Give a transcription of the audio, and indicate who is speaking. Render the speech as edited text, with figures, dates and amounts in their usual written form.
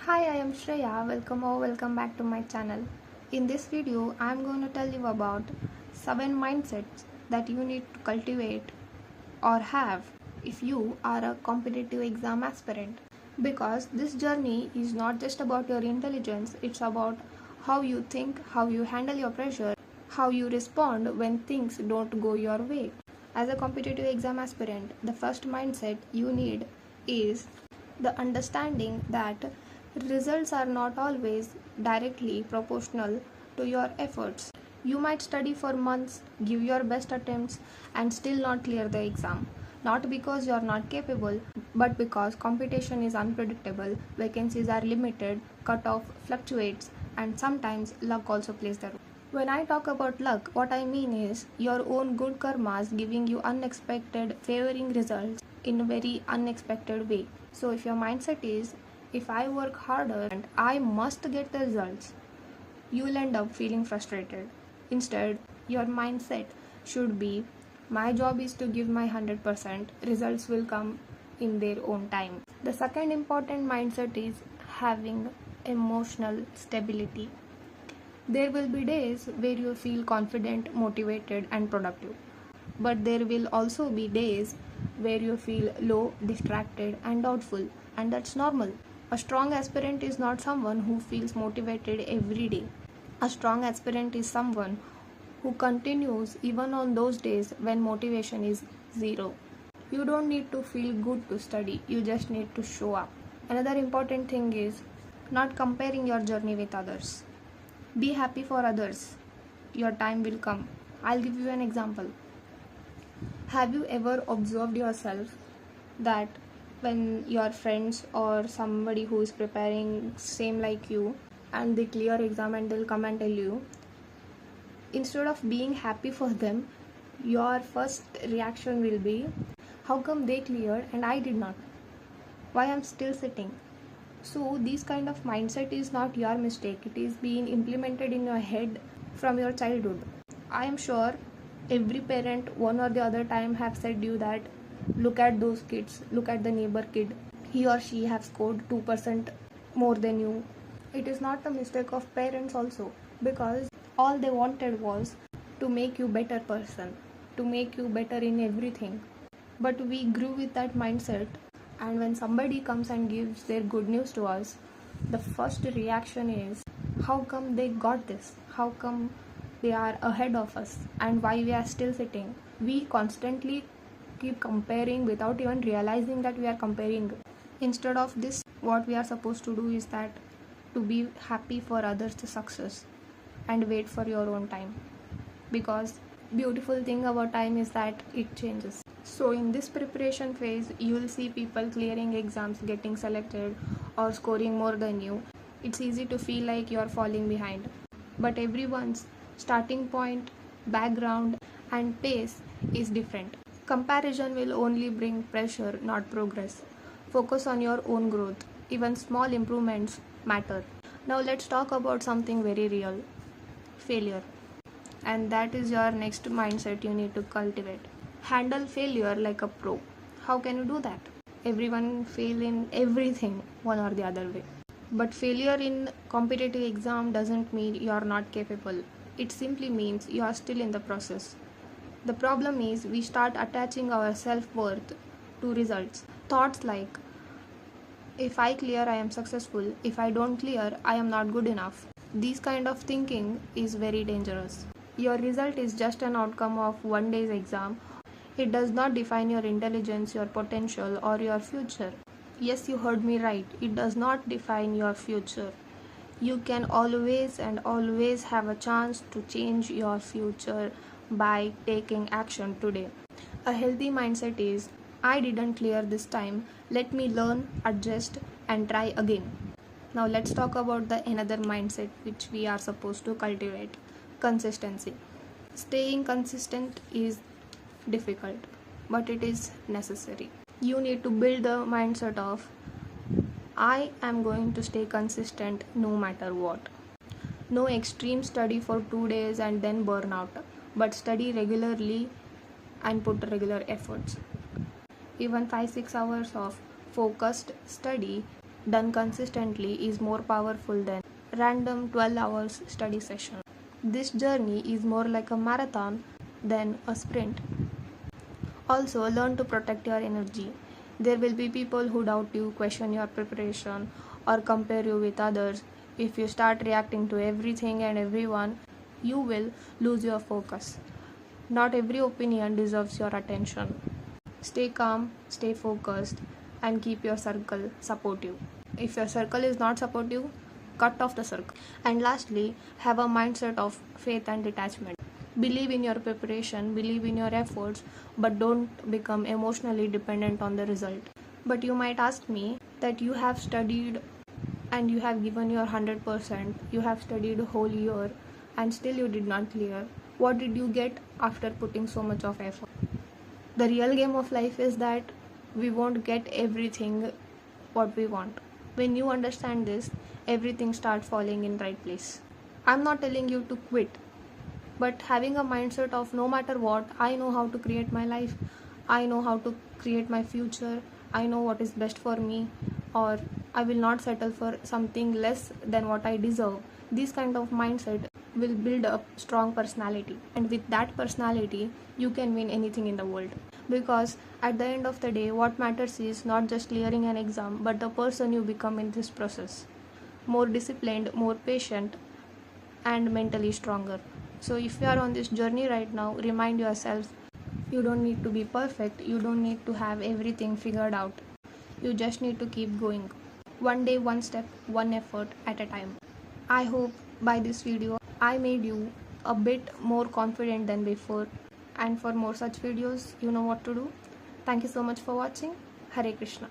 Speaker 1: Hi, I am Shreya. Welcome back to my channel. In this video, I am going to tell you about 7 mindsets that you need to cultivate or have if you are a competitive exam aspirant. Because this journey is not just about your intelligence, it's about how you think, how you handle your pressure, how you respond when things don't go your way. As a competitive exam aspirant, the first mindset you need is the understanding that results are not always directly proportional to your efforts. You might study for months, give your best attempts, and still not clear the exam. Not because you are not capable, but because competition is unpredictable, vacancies are limited, cutoff fluctuates, and sometimes luck also plays the role. When I talk about luck, what I mean is your own good karmas giving you unexpected, favoring results in a very unexpected way. So, if your mindset is, if I work harder and I must get the results, you will end up feeling frustrated. Instead, your mindset should be, my job is to give my 100%, results will come in their own time. The second important mindset is having emotional stability. There will be days where you feel confident, motivated, and productive. But there will also be days where you feel low, distracted, and doubtful, and that's normal. A strong aspirant is not someone who feels motivated every day. A strong aspirant is someone who continues even on those days when motivation is zero. You don't need to feel good to study, you just need to show up. Another important thing is not comparing your journey with others. Be happy for others. Your time will come. I'll give you an example. Have you ever observed yourself that when your friends or somebody who is preparing same like you and they clear exam and they'll come and tell you, instead of being happy for them, your first reaction will be, how come they cleared and I did not? Why I'm still sitting? So this kind of mindset is not your mistake. It is being implemented in your head from your childhood. I am sure every parent one or the other time have said you that, look at those kids, look at the neighbor kid, he or she have scored 2% more than you. It is not the mistake of parents also, because all they wanted was to make you better person, to make you better in everything. But we grew with that mindset, and when somebody comes and gives their good news to us, the first reaction is, how come they got this? How come they are ahead of us and why we are still sitting? We constantly keep comparing without even realizing that we are comparing. Instead of this, what we are supposed to do is that to be happy for others' success and wait for your own time, because beautiful thing about time is that it changes. So in this preparation phase, you will see people clearing exams, getting selected, or scoring more than you. It's easy to feel like you are falling behind, but everyone's starting point, background, and pace is different. Comparison will only bring pressure, not progress. Focus on your own growth. Even small improvements matter. Now let's talk about something very real, failure. And that is your next mindset you need to cultivate. Handle failure like a pro. How can you do that? Everyone fail in everything one or the other way. But failure in competitive exam doesn't mean you are not capable. It simply means you are still in the process. The problem is we start attaching our self-worth to results. Thoughts like, if I clear, I am successful. If I don't clear, I am not good enough. This kind of thinking is very dangerous. Your result is just an outcome of one day's exam. It does not define your intelligence, your potential, or your future. Yes, you heard me right. It does not define your future. You can always and always have a chance to change your future by taking action today. A healthy mindset is, I didn't clear this time. Let me learn, adjust, and try again. Now let's talk about the another mindset which we are supposed to cultivate, consistency. Staying consistent is difficult, but it is necessary. You need to build the mindset of, I am going to stay consistent no matter what. No extreme study for 2 days and then burn out, but study regularly and put regular efforts. Even 5-6 hours of focused study done consistently is more powerful than random 12 hours study session. This journey is more like a marathon than a sprint. Also, learn to protect your energy. There will be people who doubt you, question your preparation, or compare you with others. If you start reacting to everything and everyone, you will lose your focus. Not every opinion deserves your attention. Stay calm, stay focused, and keep your circle supportive. If your circle is not supportive, cut off the circle. And lastly, have a mindset of faith and detachment. Believe in your preparation, believe in your efforts, but don't become emotionally dependent on the result. But you might ask me that you have studied and you have given your 100%, you have studied a whole year and still you did not clear. What did you get after putting so much of effort? The real game of life is that we won't get everything what we want. When you understand this, everything starts falling in right place. I'm not telling you to quit, but having a mindset of no matter what, I know how to create my life, I know how to create my future, I know what is best for me, or I will not settle for something less than what I deserve. This kind of mindset will build up strong personality, and with that personality you can win anything in the world, because at the end of the day what matters is not just clearing an exam but the person you become in this process. More disciplined, more patient, and mentally stronger. So if you are on this journey right now, remind yourself you don't need to be perfect, you don't need to have everything figured out. You just need to keep going. One day, one step, one effort at a time. I hope by this video I made you a bit more confident than before. And for more such videos, you know what to do. Thank you so much for watching. Hare Krishna.